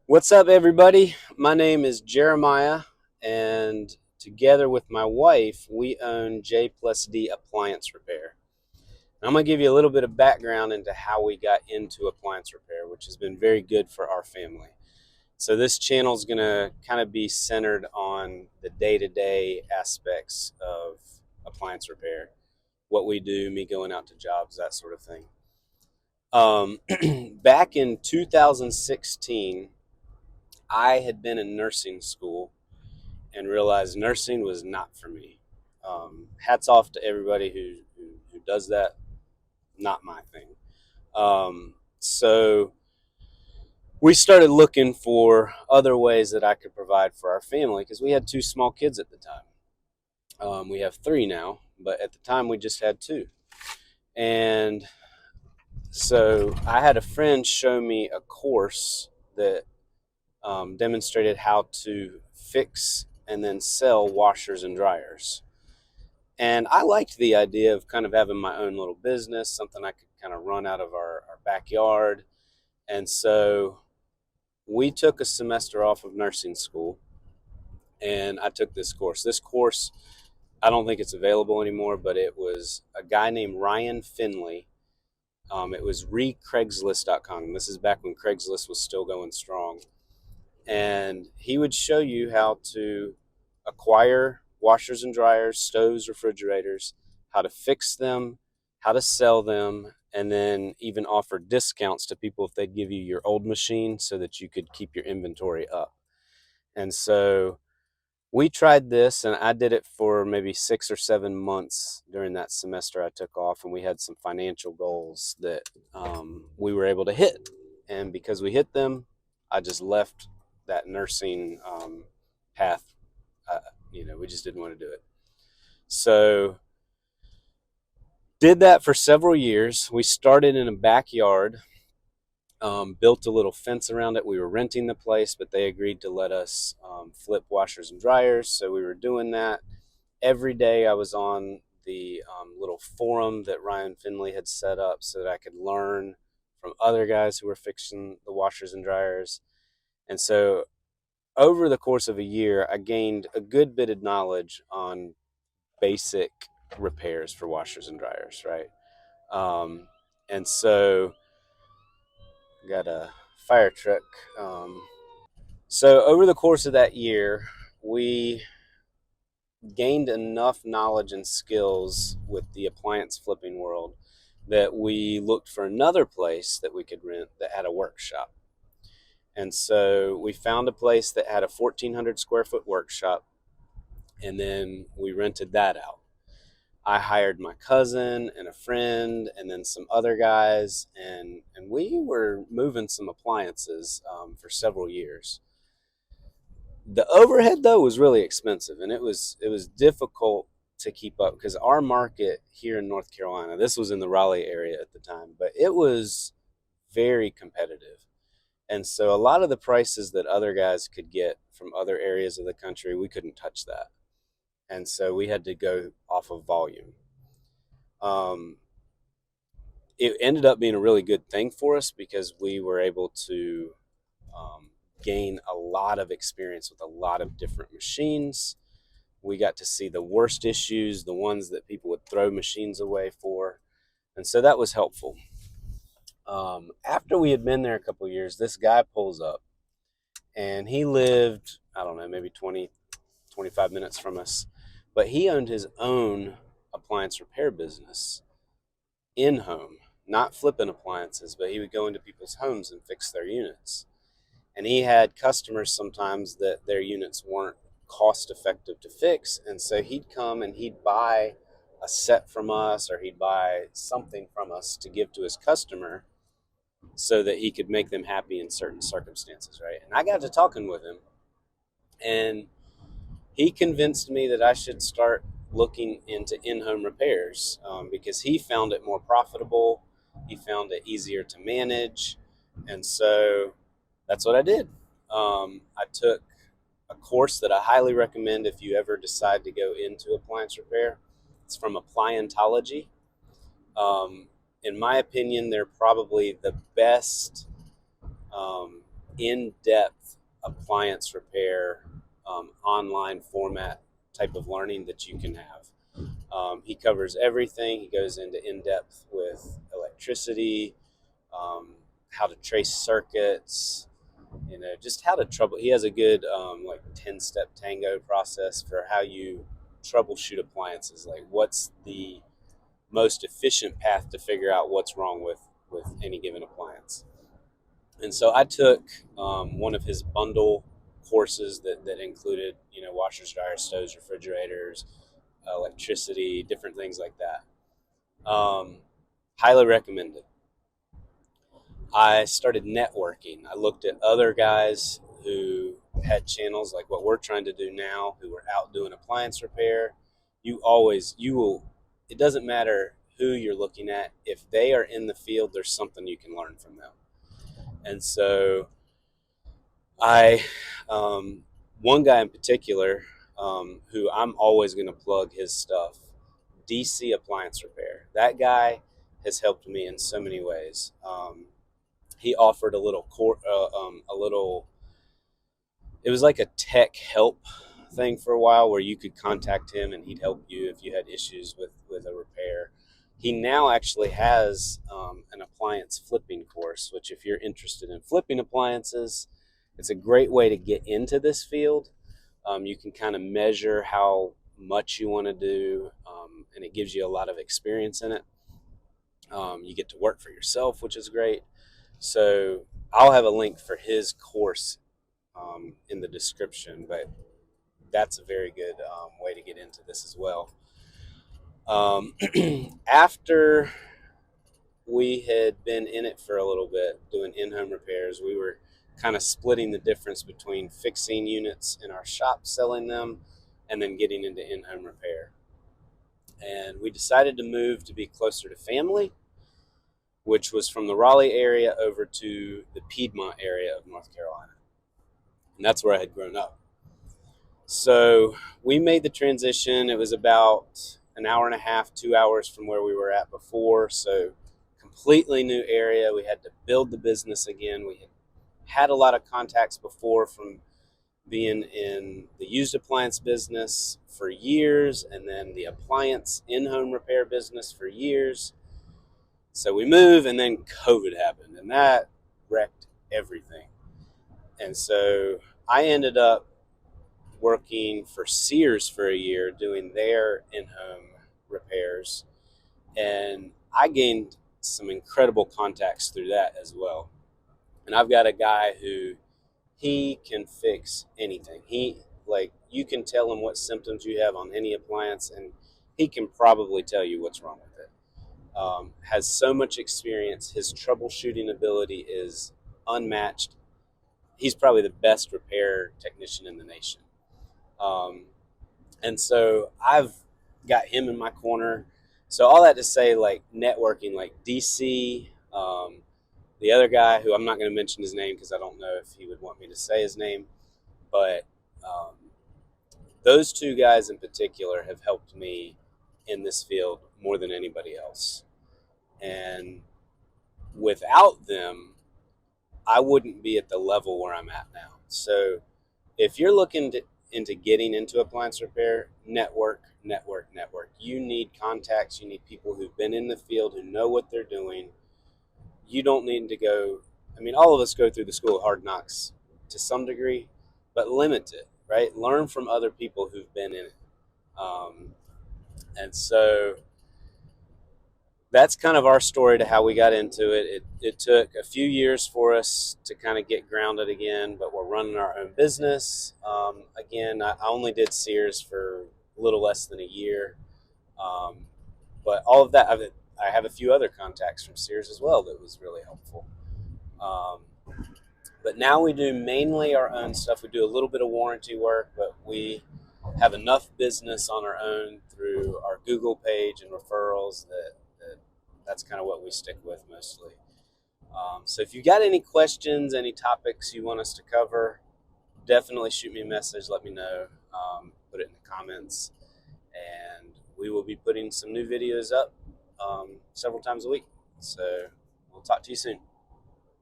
What's up, everybody? My name is Jeremiah, and together with my wife, we own J plus D Appliance Repair. And I'm going to give you a little bit of background into how we got into appliance repair, which has been very good for our family. So, this channel is going to kind of be centered on the day to day aspects of appliance repair, what we do, me going out to jobs, that sort of thing. Back in 2016, I had been in nursing school and realized nursing was not for me. Hats off to everybody who does that. Not my thing. So we started looking for other ways that I could provide for our family because we had two small kids at the time. We have three now, but at the time we just had two. And so I had a friend show me a course that demonstrated how to fix and then sell washers and dryers. And I liked the idea of kind of having my own little business, something I could kind of run out of our backyard. And so we took a semester off of nursing school and I took this course. This course, I don't think it's available anymore, but it was a guy named Ryan Finley. It was recraigslist.com. This is back when Craigslist was still going strong. And he would show you how to acquire washers and dryers, stoves, refrigerators, how to fix them, how to sell them, and then even offer discounts to people if they'd give you your old machine so that you could keep your inventory up. And so we tried this, and I did it for maybe 6 or 7 months during that semester I took off, and we had some financial goals that we were able to hit. And because we hit them, I just left that nursing path. Uh, we just didn't want to do it. So did that for several years. We started in a backyard, built a little fence around it. We were renting the place, but they agreed to let us flip washers and dryers. So we were doing that. Every day I was on the little forum that Ryan Finley had set up so that I could learn from other guys who were fixing the washers and dryers. And so over the course of a year, I gained a good bit of knowledge on basic repairs for washers and dryers, right? And so got a fire truck. So over the course of that year, we gained enough knowledge and skills with the appliance flipping world that we looked for another place that we could rent that had a workshop. And so we found a place that had a 1,400 square foot workshop, and then we rented that out. I hired my cousin and a friend and then some other guys, and we were moving some appliances for several years. The overhead though was really expensive, and it was difficult to keep up because our market here in North Carolina, this was in the Raleigh area at the time, but it was very competitive. And so a lot of the prices that other guys could get from other areas of the country, we couldn't touch that. And so we had to go off of volume. Um, it ended up being a really good thing for us because we were able to um, gain a lot of experience with a lot of different machines. We got to see the worst issues, the ones that people would throw machines away for. And so that was helpful. After we had been there a couple of years, this guy pulls up and he lived, I don't know, maybe 20, 25 minutes from us, but he owned his own appliance repair business in home, not flipping appliances, but he would go into people's homes and fix their units. And he had customers sometimes that their units weren't cost effective to fix. And so he'd come and he'd buy a set from us or he'd buy something from us to give to his customer so that he could make them happy in certain circumstances, right? And I got to talking with him, and he convinced me that I should start looking into in-home repairs because he found it more profitable. He found it easier to manage. And so that's what I did. I took a course that I highly recommend if you ever decide to go into appliance repair. It's from Appliantology. In my opinion, they're probably the best in-depth appliance repair online format type of learning that you can have. He covers everything. He goes into in-depth with electricity, how to trace circuits, just how to trouble. He has a good like 10-step tango process for how you troubleshoot appliances. Like, what's the most efficient path to figure out what's wrong with any given appliance. And so I took one of his bundle courses that included, washers, dryers, stoves, refrigerators, electricity, different things like that. Highly recommended. I started networking. I looked at other guys who had channels like what we're trying to do now, who were out doing appliance repair. You will, it doesn't matter who you're looking at. If they are in the field, there's something you can learn from them. And so I, one guy in particular, who I'm always going to plug his stuff, DC Appliance Repair. That guy has helped me in so many ways. He offered a little. It was like a tech help thing for a while where you could contact him and he'd help you if you had issues with a repair. He now actually has an appliance flipping course, which, if you're interested in flipping appliances, it's a great way to get into this field. You can kind of measure how much you want to do, and it gives you a lot of experience in it. You get to work for yourself, which is great. So I'll have a link for his course in the description, but that's a very good way to get into this as well. After we had been in it for a little bit doing in-home repairs, we were kind of splitting the difference between fixing units in our shop, selling them, and then getting into in-home repair. And we decided to move to be closer to family, which was from the Raleigh area over to the Piedmont area of North Carolina. And that's where I had grown up. So we made the transition. It was about an hour and a half, 2 hours from where we were at before. So completely new area. We had to build the business again. We had a lot of contacts before from being in the used appliance business for years, and then the appliance in-home repair business for years. So we moved, and then COVID happened, and that wrecked everything. And so I ended up working for Sears for a year doing their in-home repairs, and I gained some incredible contacts through that as well. And I've got a guy who, he can fix anything. You can tell him what symptoms you have on any appliance, and he can probably tell you what's wrong with it. Has so much experience. His troubleshooting ability is unmatched. He's probably the best repair technician in the nation. And so I've got him in my corner. So all that to say, like, networking, like DC, the other guy who I'm not going to mention his name because I don't know if he would want me to say his name, but those two guys in particular have helped me in this field more than anybody else. And without them, I wouldn't be at the level where I'm at now. So if you're looking into getting into appliance repair, network. You need contacts. You need people who've been in the field, who know what they're doing. You don't need to go. I mean, all of us go through the school of hard knocks to some degree, but limit it, right? Learn from other people who've been in it. And so that's kind of our story to how we got into it. It took a few years for us to kind of get grounded again, but we're running our own business. Again, I only did Sears for a little less than a year. But all of that, I have a few other contacts from Sears as well that was really helpful. But now we do mainly our own stuff. We do a little bit of warranty work, but we have enough business on our own through our Google page and referrals that's kind of what we stick with mostly. So if you got any questions, any topics you want us to cover, definitely shoot me a message. Let me know. Put it in the comments. And we will be putting some new videos up several times a week. So we'll talk to you soon.